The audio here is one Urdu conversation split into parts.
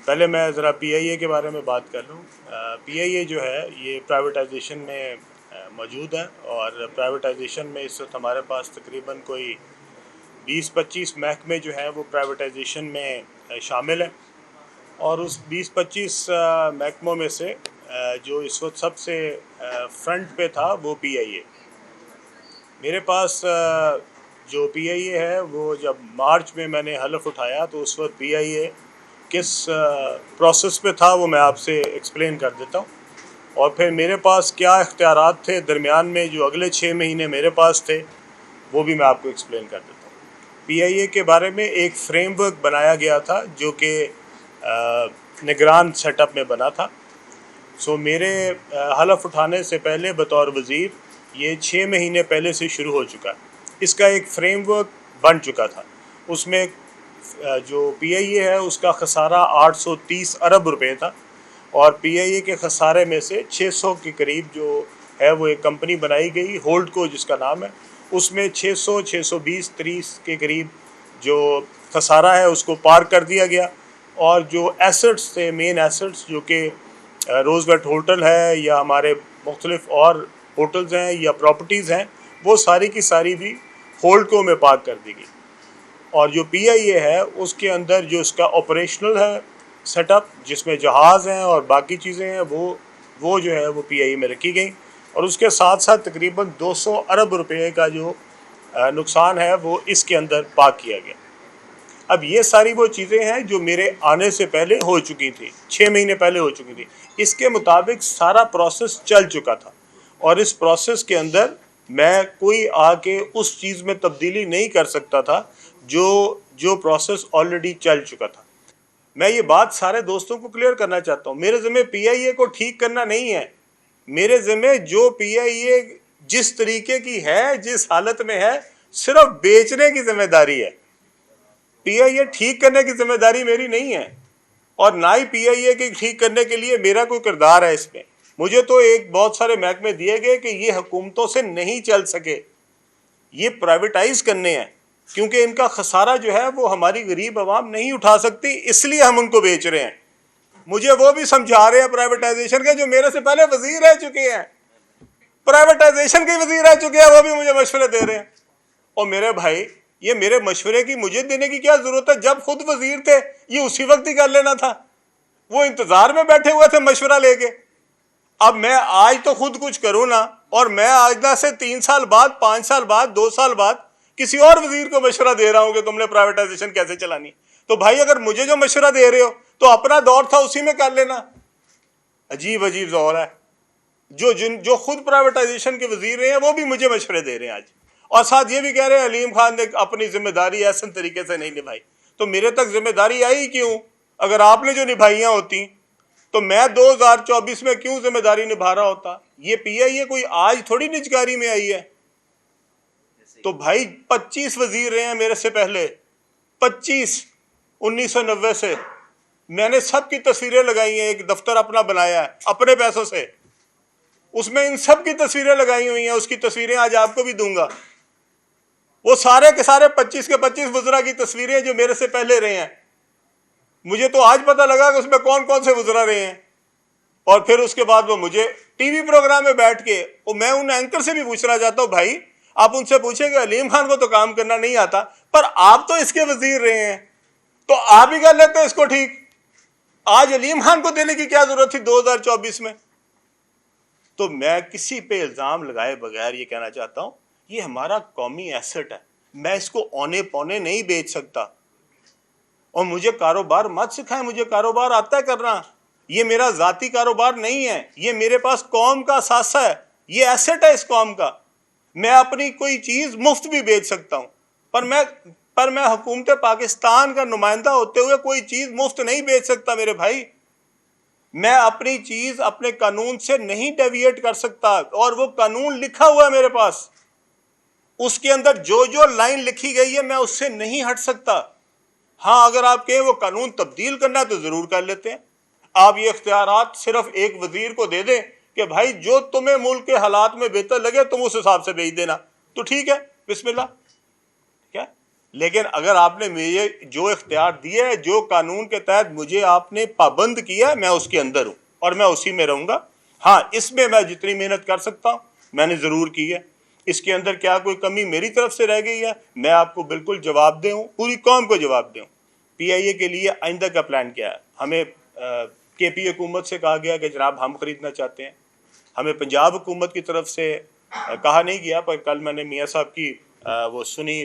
پہلے میں ذرا پی آئی اے کے بارے میں بات کر لوں۔ پی آئی اے جو ہے یہ پرائیویٹائزیشن میں موجود ہے، اور پرائیویٹائزیشن میں اس وقت ہمارے پاس تقریباً کوئی 20-25 محکمے جو ہیں وہ پرائیویٹائزیشن میں شامل ہیں، اور اس 20-25 محکموں میں سے جو اس وقت سب سے فرنٹ پہ تھا وہ پی آئی اے۔ میرے پاس جو پی آئی اے ہے وہ جب مارچ میں نے حلف اٹھایا تو اس وقت پی آئی اے کس پروسیس پہ تھا وہ میں آپ سے ایکسپلین کر دیتا ہوں، اور پھر میرے پاس کیا اختیارات تھے درمیان میں جو اگلے 6 مہینے میرے پاس تھے وہ بھی میں آپ کو ایکسپلین کر دیتا ہوں۔ پی آئی اے کے بارے میں ایک فریم ورک بنایا گیا تھا جو کہ نگران سیٹ اپ میں بنا تھا۔ میرے حلف اٹھانے سے پہلے بطور وزیر یہ 6 مہینے پہلے سے شروع ہو چکا ہے، اس کا ایک فریم ورک بن چکا تھا۔ اس میں جو پی آئی اے ہے اس کا خسارہ 830 ارب روپے تھا، اور پی آئی اے کے خسارے میں سے 600 کے قریب جو ہے وہ ایک کمپنی بنائی گئی ہولڈ کو جس کا نام ہے، اس میں 620 کے قریب جو خسارہ ہے اس کو پار کر دیا گیا، اور جو ایسٹس تھے مین ایسٹس جو کہ روز ویٹ ہوٹل ہے یا ہمارے مختلف اور ہوٹلز ہیں یا پراپرٹیز ہیں، وہ ساری کی ساری بھی ہولڈ کو میں پارک کر دی گئی۔ اور جو پی آئی اے ہے اس کے اندر جو اس کا آپریشنل ہے سیٹ اپ جس میں جہاز ہیں اور باقی چیزیں ہیں وہ جو ہے وہ پی آئی اے میں رکھی گئیں، اور اس کے ساتھ ساتھ تقریباً 200 ارب روپے کا جو نقصان ہے وہ اس کے اندر پاک کیا گیا۔ اب یہ ساری وہ چیزیں ہیں جو میرے آنے سے پہلے ہو چکی تھی، 6 مہینے پہلے ہو چکی تھی۔ اس کے مطابق سارا پروسیس چل چکا تھا، اور اس پروسیس کے اندر میں کوئی آ کے اس چیز میں تبدیلی نہیں کر سکتا تھا جو پروسیس آلریڈی چل چکا تھا۔ میں یہ بات سارے دوستوں کو کلیئر کرنا چاہتا ہوں، میرے ذمہ پی آئی اے کو ٹھیک کرنا نہیں ہے، میرے ذمہ جو پی آئی اے جس طریقے کی ہے جس حالت میں ہے صرف بیچنے کی ذمہ داری ہے۔ پی آئی اے ٹھیک کرنے کی ذمہ داری میری نہیں ہے، اور نہ ہی پی آئی اے کے ٹھیک کرنے کے لیے میرا کوئی کردار ہے اس میں۔ مجھے تو ایک بہت سارے محکمے دیے گئے کہ یہ حکومتوں سے نہیں چل سکے، یہ پرائیویٹائز کرنے ہیں، کیونکہ ان کا خسارہ جو ہے وہ ہماری غریب عوام نہیں اٹھا سکتی، اس لیے ہم ان کو بیچ رہے ہیں۔ مجھے وہ بھی سمجھا رہے ہیں پرائیویٹائزیشن کے جو میرے سے پہلے وزیر رہ چکے ہیں، پرائیویٹائزیشن کے وزیر رہ چکے ہیں، وہ بھی مجھے مشورے دے رہے ہیں۔ اور میرے بھائی یہ میرے مشورے کی مجھے دینے کی کیا ضرورت ہے؟ جب خود وزیر تھے یہ اسی وقت ہی کر لینا تھا، وہ انتظار میں بیٹھے ہوئے تھے مشورہ لے کے۔ اب میں آج تو خود کچھ کروں نا، اور میں آج نہ سے 3 سال بعد 5 سال بعد 2 سال بعد کسی اور وزیر کو مشورہ دے رہا ہوں کہ تم نے پرائیویٹائزیشن کیسے چلانی۔ تو بھائی اگر مجھے جو مشورہ دے رہے ہو تو اپنا دور تھا اسی میں کر لینا۔ عجیب عجیب دور ہے، جو خود پرائیویٹائزیشن کے وزیر رہے ہیں وہ بھی مجھے مشورے دے رہے ہیں آج، اور ساتھ یہ بھی کہہ رہے ہیں علیم خان نے اپنی ذمہ داری احسن طریقے سے نہیں نبھائی۔ تو میرے تک ذمہ داری آئی کیوں؟ اگر آپ نے جو نبھائیاں ہوتی تو میں 2024 میں کیوں ذمہ داری نبھا رہا ہوتا؟ یہ پی آئی اے کوئی آج تھوڑی نجکاری میں آئی ہے۔ تو بھائی 25 وزیر رہے ہیں میرے سے پہلے، 25 1990 سے، میں نے سب کی تصویریں لگائی ہیں، ایک دفتر اپنا بنایا ہے اپنے پیسوں سے، اس میں ان سب کی تصویریں لگائی ہوئی ہیں، اس کی تصویریں آج آپ کو بھی دوں گا۔ وہ سارے کے سارے 25 کے 25 وزراء کی تصویریں جو میرے سے پہلے رہے ہیں، مجھے تو آج پتہ لگا کہ اس میں کون کون سے وزراء رہے ہیں۔ اور پھر اس کے بعد وہ مجھے ٹی وی پروگرام میں بیٹھ کے، اور میں ان اینکر سے بھی پوچھنا چاہتا ہوں، بھائی آپ ان سے پوچھیں کہ علیم خان کو تو کام کرنا نہیں آتا، پر آپ تو اس کے وزیر رہے ہیں، تو آپ ہی کر لیتے اس کو ٹھیک۔ آج علیم خان کو دینے کی کیا ضرورت تھی 2024 میں؟ تو میں کسی پہ الزام لگائے بغیر یہ کہنا چاہتا ہوں یہ ہمارا قومی ایسٹ ہے، میں اس کو اونے پونے نہیں بیچ سکتا۔ اور مجھے کاروبار مت سکھائیں، مجھے کاروبار آتا ہے کرنا، یہ میرا ذاتی کاروبار نہیں ہے، یہ میرے پاس قوم کا اثاثہ ہے، یہ ایسٹ ہے اس قوم کا۔ میں اپنی کوئی چیز مفت بھی بیچ سکتا ہوں، پر میں حکومت پاکستان کا نمائندہ ہوتے ہوئے کوئی چیز مفت نہیں بیچ سکتا میرے بھائی۔ میں اپنی چیز اپنے قانون سے نہیں ڈیویٹ کر سکتا، اور وہ قانون لکھا ہوا ہے میرے پاس، اس کے اندر جو لائن لکھی گئی ہے میں اس سے نہیں ہٹ سکتا۔ ہاں اگر آپ کہیں وہ قانون تبدیل کرنا ہے تو ضرور کر لیتے ہیں۔ آپ یہ اختیارات صرف ایک وزیر کو دے دیں کہ بھائی جو تمہیں ملک کے حالات میں بہتر لگے تم اس حساب سے بھیج دینا، تو ٹھیک ہے، بسم اللہ، ٹھیک ہے۔ لیکن اگر آپ نے مجھے جو اختیار دیا ہے، جو قانون کے تحت مجھے آپ نے پابند کیا، میں اس کے اندر ہوں اور میں اسی میں رہوں گا. ہاں، اس میں میں جتنی محنت کر سکتا ہوں میں نے ضرور کی ہے. اس کے اندر کیا کوئی کمی میری طرف سے رہ گئی ہے، میں آپ کو بالکل جواب دہ ہوں، پوری قوم کو جواب دہ ہوں. پی آئی اے کے لیے آئندہ کا پلان کیا ہے؟ ہمیں کے پی حکومت سے کہا گیا کہ جناب ہم خریدنا چاہتے ہیں. ہمیں پنجاب حکومت کی طرف سے کہا نہیں گیا، پر کل میں نے میاں صاحب کی وہ سنی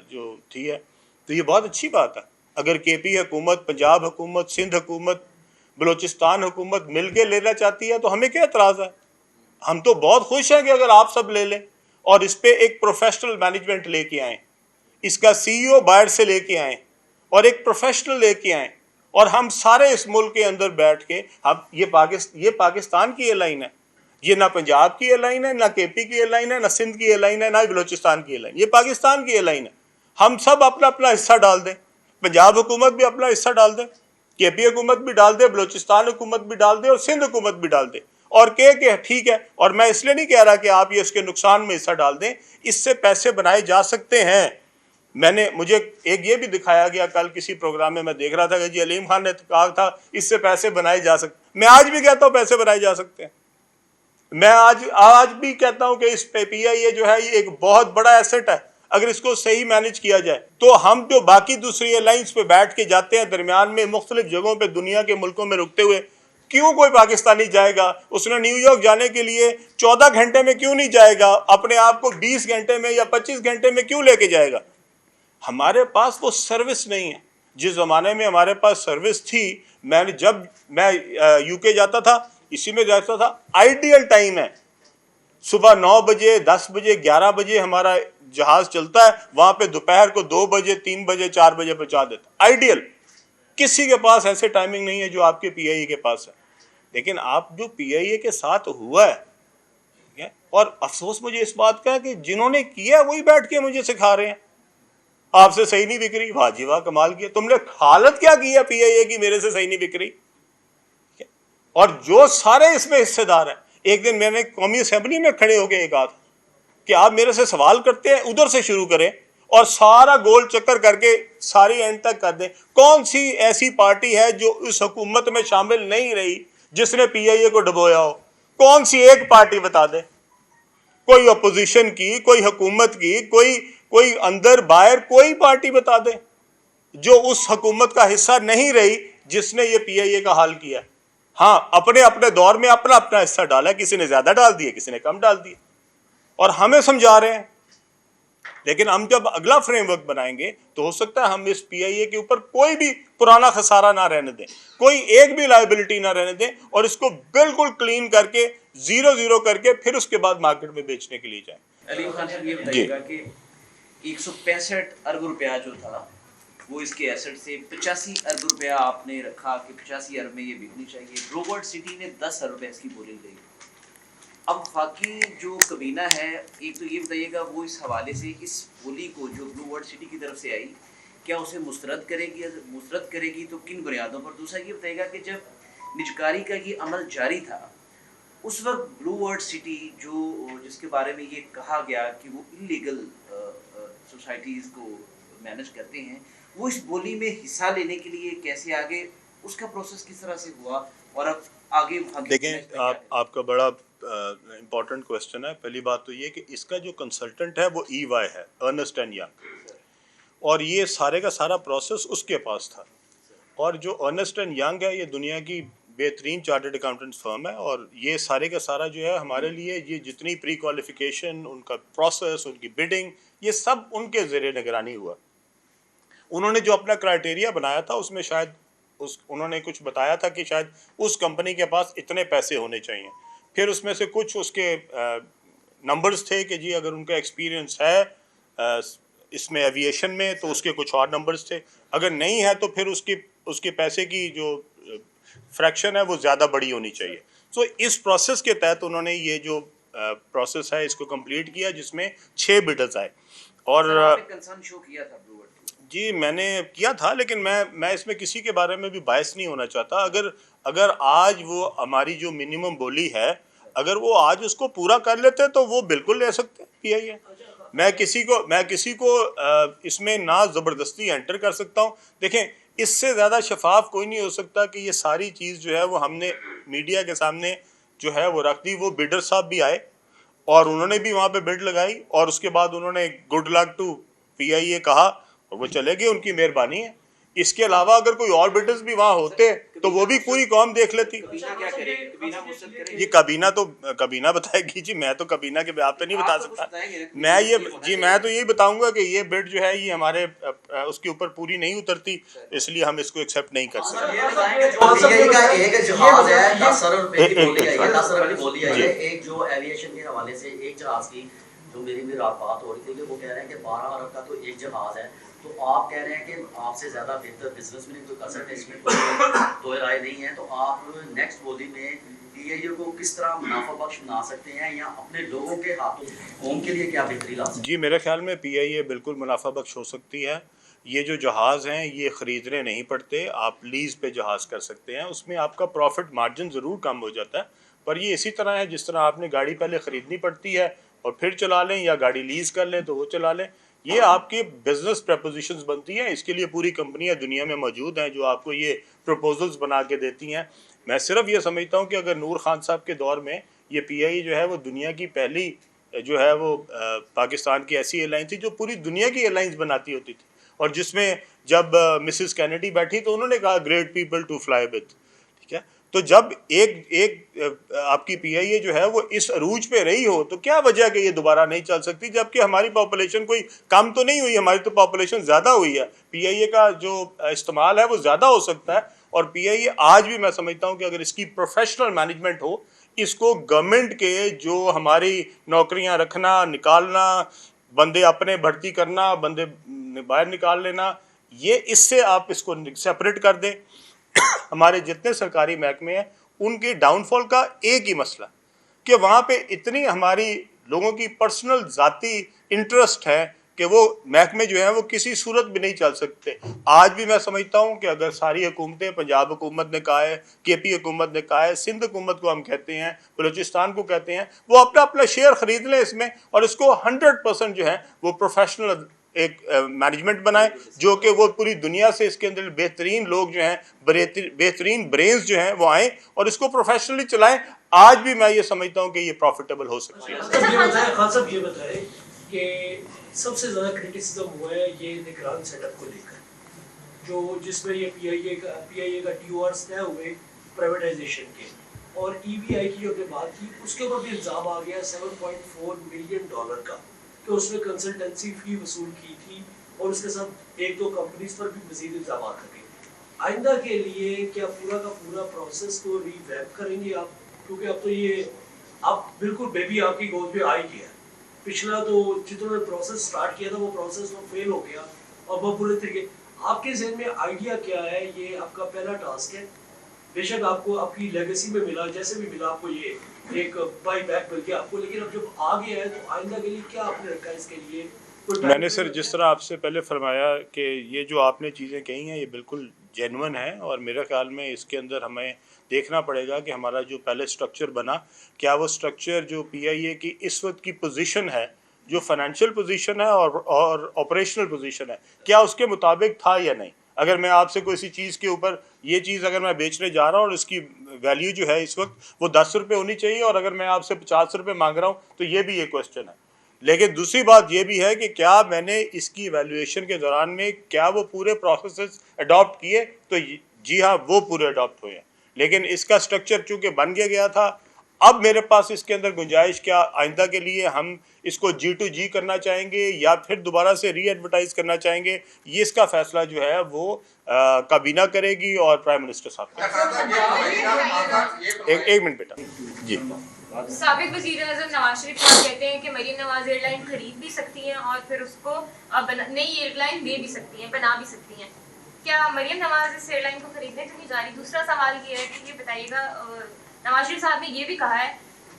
جو تھی ہے، تو یہ بہت اچھی بات ہے. اگر کے پی حکومت، پنجاب حکومت، سندھ حکومت، بلوچستان حکومت مل کے لینا چاہتی ہے تو ہمیں کیا اعتراض ہے؟ ہم تو بہت خوش ہیں کہ اگر آپ سب لے لیں اور اس پہ ایک پروفیشنل مینجمنٹ لے کے آئیں، اس کا سی ای او باہر سے لے کے آئیں اور ایک پروفیشنل لے کے آئیں، اور ہم سارے اس ملک کے اندر بیٹھ کے یہ پاکستان کی ایئر لائن ہے. یہ نہ پنجاب کی ایئر لائن ہے، نہ کے پی کی ایئر لائن ہے، نہ سندھ کی ایئر لائن ہے، نہ بلوچستان کی ایئر لائن. یہ پاکستان کی ایئر لائن ہے. ہم سب اپنا اپنا حصہ ڈال دیں. پنجاب حکومت بھی اپنا حصہ ڈال دے، کے پی حکومت بھی ڈال دے، بلوچستان حکومت بھی ڈال دے اور سندھ حکومت بھی ڈال دے، اور کہ ٹھیک ہے. اور میں اس لیے نہیں کہہ رہا کہ آپ یہ اس کے نقصان میں حصہ ڈال دیں، اس سے پیسے بنائے جا سکتے ہیں. مجھے ایک یہ بھی دکھایا گیا کل کسی پروگرام میں دیکھ رہا تھا کہ جی علیم خان نے کہا تھا اس سے پیسے بنائے جا سکتے. میں آج بھی کہتا ہوں پیسے بنائے جا سکتے ہیں. میں آج بھی کہتا ہوں کہ اس پی آئی اے جو ہے یہ ایک بہت بڑا ایسٹ ہے. اگر اس کو صحیح مینج کیا جائے تو ہم جو باقی دوسری ایئر لائنز پہ بیٹھ کے جاتے ہیں درمیان میں مختلف جگہوں پہ دنیا کے ملکوں میں رکتے ہوئے، کیوں کوئی پاکستانی جائے گا؟ اس نے نیو یارک جانے کے لیے 14 گھنٹے میں کیوں نہیں جائے گا؟ اپنے آپ کو 20 گھنٹے میں یا 25 گھنٹے میں کیوں لے کے جائے گا؟ ہمارے پاس وہ سروس نہیں ہے. جس زمانے میں ہمارے پاس سروس تھی، جب میں یو کے جاتا تھا، اسی میں جاتا تھا. آئیڈیل ٹائم ہے صبح 9 بجے، 10 بجے، 11 بجے ہمارا جہاز چلتا ہے، وہاں پہ دوپہر کو 2 بجے، 3 بجے، 4 بجے پہنچا دیتا. آئیڈیل. کسی کے پاس ایسے ٹائمنگ نہیں ہے جو آپ کے پی آئی اے کے پاس ہے. لیکن آپ جو پی آئی اے کے ساتھ ہوا ہے، اور افسوس مجھے اس بات کا ہے کہ جنہوں نے کیا وہی بیٹھ کے مجھے سکھا رہے ہیں آپ سے صحیح نہیں بک رہی. واہ جی واہ، کمال کیا تم نے. حالت کیا کی ہے پی آئی اے کی، میرے سے صحیح نہیں بک رہی. اور جو سارے اس میں حصے دار ہیں، ایک دن میں نے قومی اسمبلی میں کھڑے ہو کے ایک کہا کہ آپ میرے سے سوال کرتے ہیں ادھر سے شروع کریں اور سارا گول چکر کر کے ساری اینڈ تک کر دیں. کون سی ایسی پارٹی ہے جو اس حکومت میں شامل نہیں رہی جس نے پی آئی اے کو ڈبویا ہو؟ کون سی ایک پارٹی بتا دے. کوئی اپوزیشن کی، کوئی حکومت کی، کوئی اندر باہر کوئی پارٹی بتا دے جو اس حکومت کا حصہ نہیں رہی جس نے یہ پی آئی اے کا حال کیا. ہاں، اپنے اپنے دور میں اپنا اپنا حصہ ڈالا. کسی نے زیادہ ڈال دیا، کسی نے کم ڈال دیا، اور ہمیں سمجھا رہے ہیں. لیکن ہم جب اگلا فریم ورک بنائیں گے تو ہو سکتا ہے ہم اس پی آئی اے کے اوپر کوئی بھی پرانا خسارہ نہ رہنے دیں، کوئی ایک بھی لائبلٹی نہ رہنے دیں، اور اس کو بالکل کلین کر کے زیرو کر کے پھر اس کے بعد مارکیٹ میں بیچنے کے لیے جائیں. علیم خان صاحب، یہ بتائیے گا کہ 165 ارب روپیہ جو تھا وہ اس کے ایسٹ سے 85 ارب روپیہ آپ نے رکھا کہ 85 ارب میں یہ بکنی چاہیے. بلو ورلڈ سٹی نے 10 ارب روپے اس کی بولی گئی. اب باقی جو کابینہ ہے، ایک تو یہ بتائیے گا وہ اس حوالے سے اس بولی کو جو بلو ورلڈ سٹی کی طرف سے آئی، کیا اسے مسترد کرے گی تو کن بنیادوں پر؟ دوسرا یہ بتائیے گا کہ جب نجکاری کا یہ عمل جاری تھا اس وقت بلو ورلڈ سٹی جس کے بارے میں یہ کہا گیا کہ وہ انلیگل سوسائٹیز کو مینج کرتے ہیں، وہ اس بولی میں حصہ لینے کے لیے کیسے آگے، اس کا پروسیس کس طرح سے ہوا، اور اب آگے دیکھیں آپ کا بڑا امپورٹنٹ کوشچن ہے. پہلی بات تو یہ کہ اس کا جو کنسلٹنٹ ہے وہ ای وائی ہے، ارنسٹ اینڈ ینگ، اور یہ سارے کا سارا پروسیس اس کے پاس تھا. اور جو ارنسٹ اینڈ ینگ ہے یہ دنیا کی بہترین چارٹرڈ اکاؤنٹنٹ فرم ہے، اور یہ سارے کا سارا جو ہے ہمارے لیے یہ جتنی پری کوالیفیکیشن، ان کا پروسیس، ان کی بڈنگ، یہ سب ان کے زیر نگرانی ہوا. انہوں نے جو اپنا کرائٹیریا بنایا تھا اس میں شاید انہوں نے کچھ بتایا تھا کہ شاید اس کمپنی کے پاس اتنے پیسے ہونے چاہیے. پھر اس میں سے کچھ اس کے نمبرز تھے کہ جی اگر ان کا ایکسپیرینس ہے اس میں ایویشن میں تو اس کے کچھ اور نمبرز تھے، اگر نہیں ہے تو پھر اس کے پیسے کی جو فریکشن ہے وہ زیادہ بڑی ہونی چاہیے. سو اس پروسیس کے تحت انہوں نے یہ جو پروسیس ہے اس کو کمپلیٹ کیا جس میں 6 بڈرز آئے. اور کنسرن شو کیا تھا جی میں نے کیا تھا، لیکن میں اس میں کسی کے بارے میں بھی باعث نہیں ہونا چاہتا. اگر آج وہ ہماری جو منیمم بولی ہے اگر وہ آج اس کو پورا کر لیتے تو وہ بالکل لے سکتے پی آئی اے. میں کسی کو اس میں نہ زبردستی انٹر کر سکتا ہوں. دیکھیں اس سے زیادہ شفاف کوئی نہیں ہو سکتا کہ یہ ساری چیز جو ہے وہ ہم نے میڈیا کے سامنے جو ہے وہ رکھ دی. وہ بیڈر صاحب بھی آئے اور انہوں نے بھی وہاں پہ بڈ لگائی اور اس کے بعد انہوں نے گڈ لک ٹو پی آئی اے کہا اور وہ چلے گئے, ان کی مہربانی ہے. اس کے علاوہ اگر کوئی اور بڈرز بھی وہاں ہوتے تو وہ بھی پوری قوم دیکھ لیتی. یہ کابینہ بتائے گی جی, میں تو کابینہ کے بیان پہ نہیں بتا سکتا. میں تو یہی بتاؤں گا کہ یہ بڈ جو ہے یہ ہمارے اس کے اوپر پوری نہیں اترتی, اس لیے ہم اس کو ایکسیپٹ نہیں کر سکتے. ایک جہاز ہے 10 ارب روپے کی بولی آئی ہے, 10 ارب کی بولی آئی ہے. ایک جو ایویشن کے حوالے سے ایک جہاز کی جو میری بھی رات بات ہو رہی تھی کہ وہ کہہ رہے ہیں کہ 12 ارب کا تو ایک جہاز ہے. تو آپ کہہ رہے ہیں کہ آپ سے زیادہ بہتر بزنس میں کوئی کر سکتے, اس میں کوئی رائے نہیں ہے. تو آپ نیکسٹ بولی میں پی آئی اے کو کس طرح منافع بخش بنا سکتے ہیں یا اپنے لوگوں کے ہاتھوں قوم کے لیے کیا بہتری لا سکتے ہیں؟ جی میرے خیال میں پی آئی اے بالکل منافع بخش ہو سکتی ہے. یہ جو جہاز ہیں یہ خریدنے نہیں پڑتے, آپ لیز پہ جہاز کر سکتے ہیں. اس میں آپ کا پروفٹ مارجن ضرور کم ہو جاتا ہے, پر یہ اسی طرح ہے جس طرح آپ نے گاڑی پہلے خریدنی پڑتی ہے اور پھر چلا لیں, یا گاڑی لیز کر لیں تو وہ چلا لیں. یہ آپ کی بزنس پریپوزیشنز بنتی ہیں. اس کے لیے پوری کمپنیاں دنیا میں موجود ہیں جو آپ کو یہ پروپوزلز بنا کے دیتی ہیں. میں صرف یہ سمجھتا ہوں کہ اگر نور خان صاحب کے دور میں یہ پی آئی جو ہے وہ دنیا کی پہلی جو ہے وہ پاکستان کی ایسی ایئر لائن تھی جو پوری دنیا کی ایئر لائنز بناتی ہوتی تھی, اور جس میں جب مسز کینیڈی بیٹھی تو انہوں نے کہا great people to fly with. ٹھیک ہے, تو جب ایک آپ کی پی آئی اے جو ہے وہ اس عروج پہ رہی ہو تو کیا وجہ کہ یہ دوبارہ نہیں چل سکتی, جبکہ ہماری پاپولیشن کوئی کم تو نہیں ہوئی, ہماری تو پاپولیشن زیادہ ہوئی ہے. پی آئی اے کا جو استعمال ہے وہ زیادہ ہو سکتا ہے. اور پی آئی اے آج بھی میں سمجھتا ہوں کہ اگر اس کی پروفیشنل مینجمنٹ ہو, اس کو گورنمنٹ کے جو ہماری نوکریاں رکھنا نکالنا, بندے اپنے بھرتی کرنا, بندے باہر نکال لینا, یہ اس سے آپ اس کو سیپریٹ کر دیں. ہمارے جتنے سرکاری محکمے ہیں ان کی ڈاؤن فال کا ایک ہی مسئلہ کہ وہاں پہ اتنی ہماری لوگوں کی پرسنل ذاتی انٹرسٹ ہے کہ وہ محکمے جو ہیں وہ کسی صورت بھی نہیں چل سکتے. آج بھی میں سمجھتا ہوں کہ اگر ساری حکومتیں, پنجاب حکومت نے کہا ہے, کے پی حکومت نے کہا ہے, سندھ حکومت کو ہم کہتے ہیں, بلوچستان کو کہتے ہیں, وہ اپنا اپنا شیئر خرید لیں اس میں اور اس کو 100% جو ہے وہ پروفیشنل ایک مینجمنٹ بنائے, جو کہ وہ پوری دنیا سے اس کے اندر بہترین لوگ جو ہیں, بہترین برینز جو ہیں وہ آئیں اور اس کو پروفیشنلی چلائیں. آج بھی میں یہ سمجھتا ہوں کہ یہ پروفیٹیبل ہو سکتی ہے. خان صاحب یہ بتائیں کہ سب سے زیادہ کرٹیسزم ہوا ہے یہ نگران سیٹ اپ کو لے کر, جو جس میں یہ پی آئی اے کا ٹی او آرز طے ہوئے پرائیویٹائزیشن کے, اور ای وی آئی کی جو ہم نے بات کی اس کے اوپر بھی الزام آ گیا $7.4 ملین کا کہ اس میں کنسلٹنسی فی وصول کی تھی, اور اس کے ساتھ 1-2 کمپنیز پر بھی مزید الزامات لگے. آئندہ کے لیے کیا پورا کا پورا پروسیس کو ری ویپ کریں گے آپ, کیونکہ اب تو یہ اب بالکل بیبی آپ کی گود پہ آ ہی گیا. پچھلا تو جتنا پروسیس سٹارٹ کیا تھا وہ پروسیس وہ فیل ہو گیا, اور وہ پورے طریقے آپ کے ذہن میں آئیڈیا کیا ہے؟ یہ آپ کا پہلا ٹاسک ہے, بے شک آپ کو آپ کی لیگیسی میں ملا, جیسے بھی ملا آپ کو یہ ایک بائی بیک مل گیا آپ کو, لیکن اب جب آ گیا ہے تو آئندہ کے لیے کیا آپ نے رکھا ہے اس کے لیے؟ میں نے سر جس طرح آپ سے پہلے فرمایا کہ یہ جو آپ نے چیزیں کہی ہیں یہ بالکل جینون ہے, اور میرے خیال میں اس کے اندر ہمیں دیکھنا پڑے گا کہ ہمارا جو پہلے سٹرکچر بنا, کیا وہ سٹرکچر جو پی آئی اے کی اس وقت کی پوزیشن ہے, جو فائنینشیل پوزیشن ہے اور آپریشنل پوزیشن ہے, کیا اس کے مطابق تھا یا نہیں. اگر میں آپ سے کوئی چیز کے اوپر یہ چیز اگر میں بیچنے جا رہا ہوں اور اس کی ویلیو جو ہے اس وقت وہ 10 روپے ہونی چاہیے, اور اگر میں آپ سے 50 روپے مانگ رہا ہوں تو یہ بھی یہ کوشچن ہے. لیکن دوسری بات یہ بھی ہے کہ کیا میں نے اس کی ایویلویشن کے دوران میں کیا وہ پورے پروسیسز اڈاپٹ کیے, تو جی ہاں وہ پورے اڈاپٹ ہوئے ہیں. لیکن اس کا سٹرکچر چونکہ بن گیا تھا, اب میرے پاس اس کے اندر گنجائش کیا آئندہ کے لیے ہم اس کو G2G کرنا چاہیں گے یا پھر دوبارہ سے ری ایڈورٹائز کرنا چاہیں گے, یہ اس کا فیصلہ جو ہے وہ کابینہ کرے گی اور پرائم منسٹر صاحب. ایک منٹ بیٹا. جی سابق وزیر اعظم نواز شریف صاحب کہتے ہیں کہ مریم نواز ایئر لائن خرید بھی سکتی ہیں اور پھر اس کو نئی ایئر لائن دے بھی سکتی ہیں, بنا بھی سکتی ہیں. کیا مریم نواز اس ایئر لائن کو خریدنے تو نہیں جا رہی؟ دوسرا سوال یہ ہے کہ یہ بتائیے گا, نواز شریف صاحب نے یہ بھی کہا ہے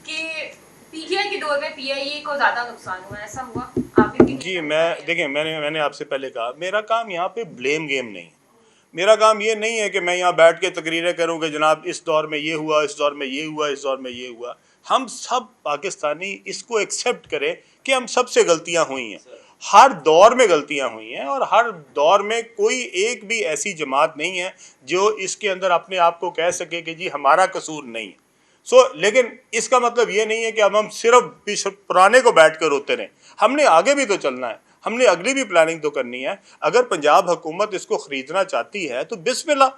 کہ پی ٹی آئی کے دور میں پی آئی اے کو زیادہ نقصان ہوا, ایسا ہوا آپ بھی؟ جی دیکھیں میں نے آپ سے پہلے کہا میرا کام یہاں پہ بلیم گیم نہیں ہے. میرا کام یہ نہیں ہے کہ میں یہاں بیٹھ کے تقریریں کروں کہ جناب اس دور میں یہ ہوا, اس دور میں یہ ہوا, اس دور میں یہ ہوا. ہم سب پاکستانی اس کو ایکسیپٹ کریں کہ ہم سب سے غلطیاں ہوئی ہیں, ہر دور میں غلطیاں ہوئی ہیں, اور ہر دور میں کوئی ایک بھی ایسی جماعت نہیں ہے جو اس کے اندر اپنے آپ کو کہہ سکے کہ جی ہمارا قصور نہیں ہے. لیکن اس کا مطلب یہ نہیں ہے کہ اب ہم صرف پرانے کو بیٹھ کر روتے رہیں. ہم نے آگے بھی تو چلنا ہے, ہم نے اگلی بھی پلاننگ تو کرنی ہے. اگر پنجاب حکومت اس کو خریدنا چاہتی ہے تو بسم اللہ,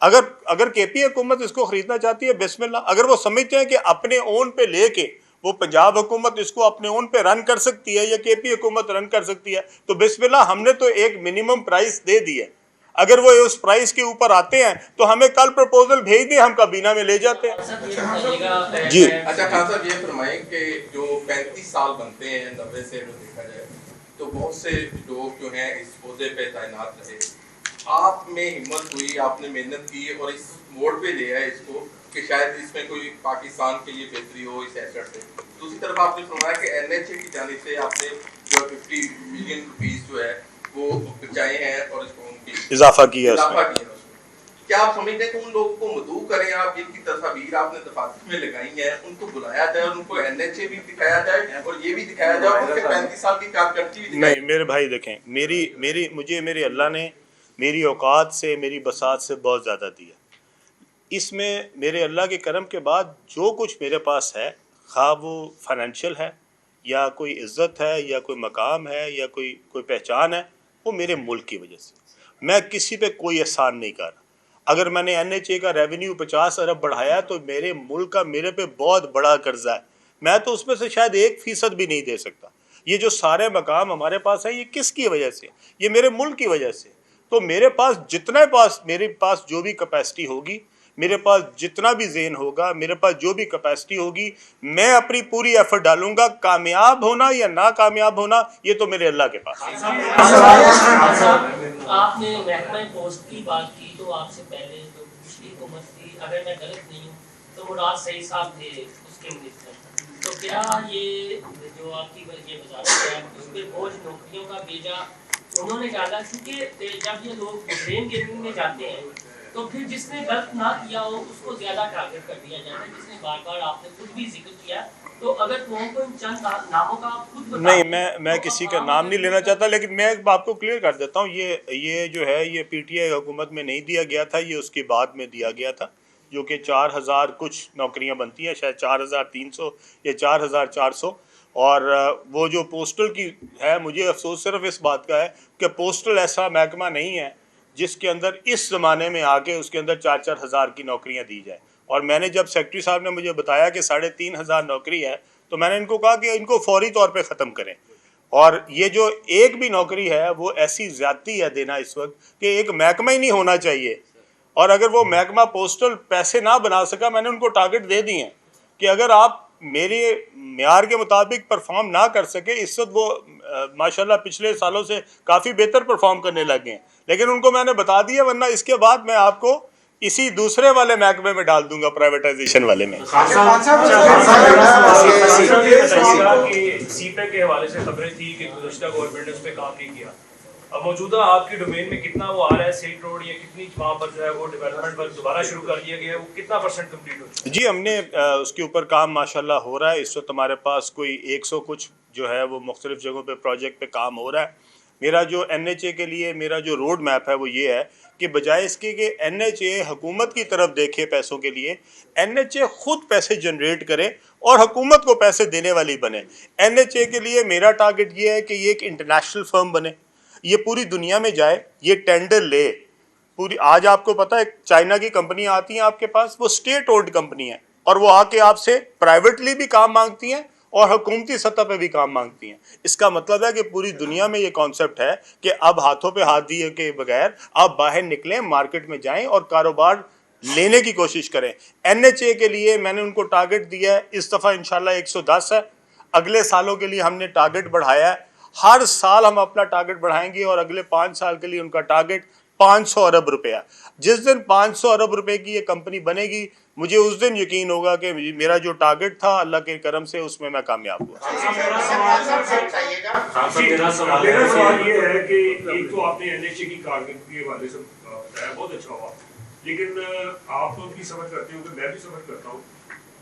اگر کے پی حکومت اس کو خریدنا چاہتی ہے بسم اللہ. اگر وہ سمجھتے ہیں کہ اپنے اون پہ لے کے وہ پنجاب حکومت اس کو اپنے اون پہ رن کر سکتی ہے یا کے پی حکومت رن کر سکتی ہے تو بسم اللہ. ہم نے تو ایک منیمم پرائس دے دی ہے, اگر وہ اس پرائس کے اوپر آتے ہیں تو ہمیں کل پروپوزل بھیج دیں, ہم کابینہ میں لے جاتے ہیں. جی اچھا خان صاحب یہ فرمائیں کہ جو 35 سال بنتے ہیں 90 سے دیکھا جائے تو بہت سے لوگ جو ہیں اس عہدے پہ تعینات رہے, آپ میں ہمت ہوئی, آپ نے محنت کی اور اس موڑ پہ لے آئے اس کو کہ شاید اس میں کوئی پاکستان کے لیے بہتری ہو اس ایسٹ سے. دوسری طرف آپ نے فرمایا کہ این ایچ اے کی جانب سے آپ نے جو 50 ملین روپیز جو ہے وہ بچائے ہیں اور اس کو ان کی اضافہ کیا. کیا آپ سمجھتے ہیں کہ ان لوگوں کو مدعو کریں آپ, جن کی تصاویر آپ نے دفاتر میں لگائی ہیں ان کو بلایا جائے اور ان کو این ایچ اے بھی دکھایا جائے اور یہ بھی دکھایا جائے اور ان کے 35 سال کی کارکردگی بھی نہیں میرے بھائی دیکھیں, مجھے میرے اللہ نے میری اوقات سے میری بساط سے بہت زیادہ دیا. اس میں میرے اللہ کے کرم کے بعد جو کچھ میرے پاس ہے, خواہ وہ فائنینشیل ہے یا کوئی عزت ہے یا کوئی مقام ہے یا کوئی پہچان ہے, وہ میرے ملک کی وجہ سے. میں کسی پہ کوئی احسان نہیں کر رہا. اگر میں نے این ایچ اے کا ریونیو 50 ارب بڑھایا تو میرے ملک کا میرے پہ بہت بڑا قرضہ ہے, میں تو اس میں سے شاید 1% بھی نہیں دے سکتا. یہ جو سارے مقام ہمارے پاس ہیں یہ کس کی وجہ سے, یہ میرے ملک کی وجہ سے. تو میرے پاس میرے پاس جو بھی کیپیسٹی ہوگی, میرے پاس جتنا بھی ذہن ہوگا, میرے پاس جو بھی کیپیسٹی ہوگی, میں اپنی پوری ایفرٹ ڈالوں گا. کامیاب ہونا یا ناکامیاب ہونا یہ تو میرے اللہ کے پاس ہے. آپ نے محکمہ پوسٹ کی بات کی تو آپ سے پہلے جو پچھلی حکومت تھی, اگر میں غلط نہیں ہوں تو مراد سعید صاحب تھے اس کے منسٹر. تو کیا یہ جو آپ کی یہ وزارت ہے اس پہ بوجھ نوکریوں کا بھیجا انہوں نے ڈالا, کیونکہ جب یہ لوگ برین گیمنگ میں جاتے ہیں تو پھر جس نے غلط نہ کیا ہو اس کو زیادہ ٹارگٹ کر دیا جاتا ہے, جس نے بار بار آپ نے خود بھی ذکر کیا. تو اگر تمہیں کو ان چند ناموں کا آپ خود بتا نہیں, میں کسی کا نام نہیں لینا چاہتا, لیکن میں ایک بات کو کلیئر کر دیتا ہوں. یہ جو ہے یہ پی ٹی آئی حکومت میں نہیں دیا گیا تھا, یہ اس کے بعد میں دیا گیا تھا, جو کہ 4000 کچھ نوکریاں بنتی ہیں, شاید 4300 یا 4400. اور وہ جو پوسٹل کی ہے, مجھے افسوس صرف اس بات کا ہے کہ پوسٹل ایسا محکمہ نہیں ہے جس کے اندر اس زمانے میں آ کے اس کے اندر 4-4 ہزار کی نوکریاں دی جائیں. اور میں نے جب سیکرٹری صاحب نے مجھے بتایا کہ 3500 نوکری ہے تو میں نے ان کو کہا کہ ان کو فوری طور پہ ختم کریں. اور یہ جو ایک بھی نوکری ہے وہ ایسی زیادتی ہے دینا اس وقت کہ ایک محکمہ ہی نہیں ہونا چاہیے. اور اگر وہ محکمہ پوسٹل پیسے نہ بنا سکا, میں نے ان کو ٹارگٹ دے دی ہیں کہ اگر آپ میرے معیار کے مطابق پرفارم نہ کر سکے, اس وقت وہ ماشاءاللہ پچھلے سالوں سے کافی بہتر پرفارم کرنے لگے ہیں, لیکن ان کو میں نے بتا دیا, ورنہ اس کے بعد میں آپ کو اسی دوسرے والے محکمے میں ڈال دوں گا, پرائیویٹائزیشن والے میں. سی پے کے حوالے سے خبریں تھی کہ گزشتہ گورنمنٹ نے اس پہ کام نہیں کیا. اب موجودہ آپ کی ڈومین میں کتنا وہ آ رہا ہے, سلک روڈ یا کتنی وہاں پر جو ہے وہ ڈیولپمنٹ پر دوبارہ شروع کر دیا گیا ہے, وہ کتنا % کمپلیٹ ہو چکا ہے؟ جی ہم نے اس کے اوپر کام ماشاءاللہ ہو رہا ہے. اس وقت ہمارے پاس کوئی 100 کچھ جو ہے وہ مختلف جگہوں پہ پروجیکٹ پہ کام ہو رہا ہے. میرا جو این ایچ اے کے لیے میرا جو روڈ میپ ہے وہ یہ ہے کہ بجائے اس کے کہ این ایچ اے حکومت کی طرف دیکھے پیسوں کے لیے, این ایچ اے خود پیسے جنریٹ کرے اور حکومت کو پیسے دینے والی بنے. این ایچ اے کے لیے میرا ٹارگٹ یہ ہے کہ یہ ایک انٹرنیشنل فرم بنے, یہ پوری دنیا میں جائے, یہ ٹینڈر لے پوری. آج آپ کو پتہ ہے چائنا کی کمپنیاں آتی ہیں آپ کے پاس, وہ اسٹیٹ اونڈ کمپنی ہیں, اور وہ آ کے آپ سے پرائیویٹلی بھی کام مانگتی ہیں اور حکومتی سطح پہ بھی کام مانگتی ہیں. اس کا مطلب ہے کہ پوری دنیا میں یہ کانسیپٹ ہے کہ اب ہاتھوں پہ ہاتھ دیے کے بغیر آپ باہر نکلیں, مارکیٹ میں جائیں اور کاروبار لینے کی کوشش کریں. این ایچ اے کے لیے میں نے ان کو ٹارگٹ دیا ہے, اس دفعہ انشاءاللہ 110 ہے. اگلے سالوں کے لیے ہم نے ٹارگٹ بڑھایا ہے, ہر سال ہم اپنا ٹارگٹ بڑھائیں گے, اور اگلے 5 سال کے لیے ان کا ٹارگٹ 500 ارب روپیہ. جس دن 500 ارب روپے کی یہ کمپنی بنے گی, مجھے اس دن یقین ہوگا کہ میرا جو ٹارگٹ تھا اللہ کے کرم سے اس میں کامیاب ہوا. میرا سوال یہ ہے کہ ایک تو آپ نے این ایچ اے کی کارکردگی کے حوالے سے بتایا, بہت اچھا ہوا, لیکن آپ تو بھی سمجھ کرتے ہو کہ میں بھی سمجھ کرتا ہوں,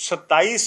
27